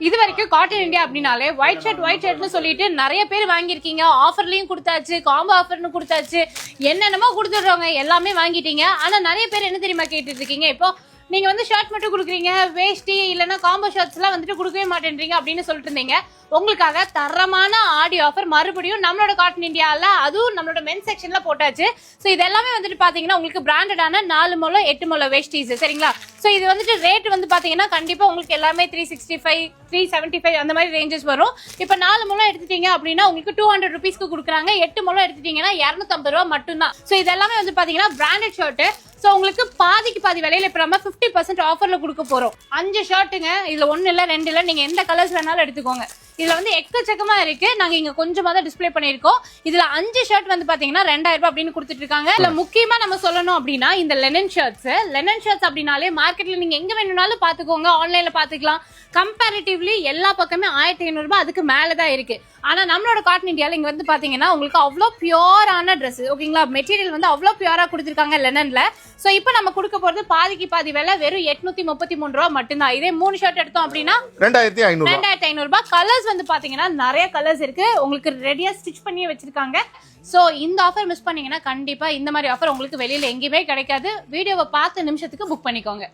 இது வரைக்கும் cotton India அப்படின்னாலே ஒயிட் ஷர்ட்னு சொல்லிட்டு நிறைய பேர் வாங்கியிருக்கீங்க. ஆஃபர்லயும் கொடுத்தாச்சு, காம்போ ஆஃபர்னு கொடுத்தாச்சு, என்னென்னமோ கொடுத்துடுறவங்க எல்லாமே வாங்கிட்டீங்க. ஆனா நிறைய பேர் என்ன தெரியுமா கேட்டுட்டு இருக்கீங்க, இப்போ நீங்க வந்து ஷர்ட் மட்டும் கொடுக்குறீங்க, வேஷ்டி இல்லைன்னா காம்போ ஷர்ட்ஸ் எல்லாம் வந்துட்டு கொடுக்கவே மாட்டேன்றீங்க அப்படின்னு சொல்லிட்டு இருந்தீங்க. உங்களுக்காக தரமான ஆடி ஆஃபர் மறுபடியும் நம்மளோட காட்டன் இந்தியாவில், அதுவும் நம்மளோட மென் செக்ஷன்ல போட்டாச்சு. ஸோ இது எல்லாமே வந்துட்டு பாத்தீங்கன்னா உங்களுக்கு பிராண்டடான 4 முழம் 8 முழம் வேஷ்டிஸ் சரிங்களா. ஸோ இது வந்துட்டு ரேட் வந்து பாத்தீங்கன்னா கண்டிப்பா உங்களுக்கு எல்லாமே 365 375 அந்த மாதிரி ரேஞ்சஸ் வரும். இப்போ 4 முழம் எடுத்துட்டீங்க அப்படின்னா உங்களுக்கு 200 ருபீஸ்க்கு கொடுக்குறாங்க. 8 முழம் எடுத்துட்டீங்கன்னா 250 ரூபா மட்டும்தான். ஸோ இது எல்லாமே வந்து பாத்தீங்கன்னா பிராண்டட் ஷர்ட். ஸோ உங்களுக்கு பாதிக்கு பாதி விலையில இப்போ நம்ம 50% ஆஃபர்ல கொடுக்க போறோம். 5 ஷர்ட்டுங்க, இதுல 1 இல்ல 2 இல்ல, நீங்க எந்த கலர்ஸ் வேணாலும் எடுத்துக்கோங்க. இதுல வந்து எக்கச்சக்கமா இருக்கு, நாங்க இங்க கொஞ்சமா தான் டிஸ்ப்ளே பண்ணிருக்கோம். இதுல 5 ஷர்ட் வந்து பாத்தீங்கன்னா 2000 ரூபாய் அப்படின்னு கொடுத்துட்டு இருக்காங்க. இதுல முக்கியமா நம்ம சொல்லணும் அப்படின்னா இந்த லெனன் ஷர்ட்ஸ் அப்படின்னாலே மார்க்கெட்ல நீங்க எங்க வேணும்னாலும் பாத்துக்கோங்க, ஆன்லைன்ல பாத்துக்கலாம். கம்பேரிட்டிவ்லி எல்லா பக்கமே 1500 ரூபாய் அதுக்கு மேலதான் இருக்கு. ஆனா நம்மளோட காட்டன் இந்தியால இங்க வந்து பாத்தீங்கன்னா உங்களுக்கு அவ்வளவு பியூரான ட்ரெஸ் ஓகேங்களா, மெட்டீரியல் வந்து அவ்வளவு பியூரா கொடுத்திருக்காங்க லெனன்ல. சோ இப்போ நம்ம கொடுக்க போறது பாதிக்கு பாதி விலை வெறும் 833 ரூபாய் மட்டும்தான். இதே 3 ஷர்ட் எடுத்தோம் அப்படின்னா 2500 ரூபாய். கலர்ஸ் வந்து பாத்தீங்கன்னா நிறைய கலர்ஸ் இருக்கு, உங்களுக்கு ரெடியா ஸ்டிச் பண்ணி வச்சிருக்காங்க. சோ இந்த ஆஃபர் மிஸ் பண்ணீங்கன்னா கண்டிப்பா இந்த மாதிரி ஆஃபர் உங்களுக்கு வெளியில எங்கேயுமே கிடைக்காது. வீடியோவை பார்த்த நிமிஷத்துக்கு புக் பண்ணிக்கோங்க.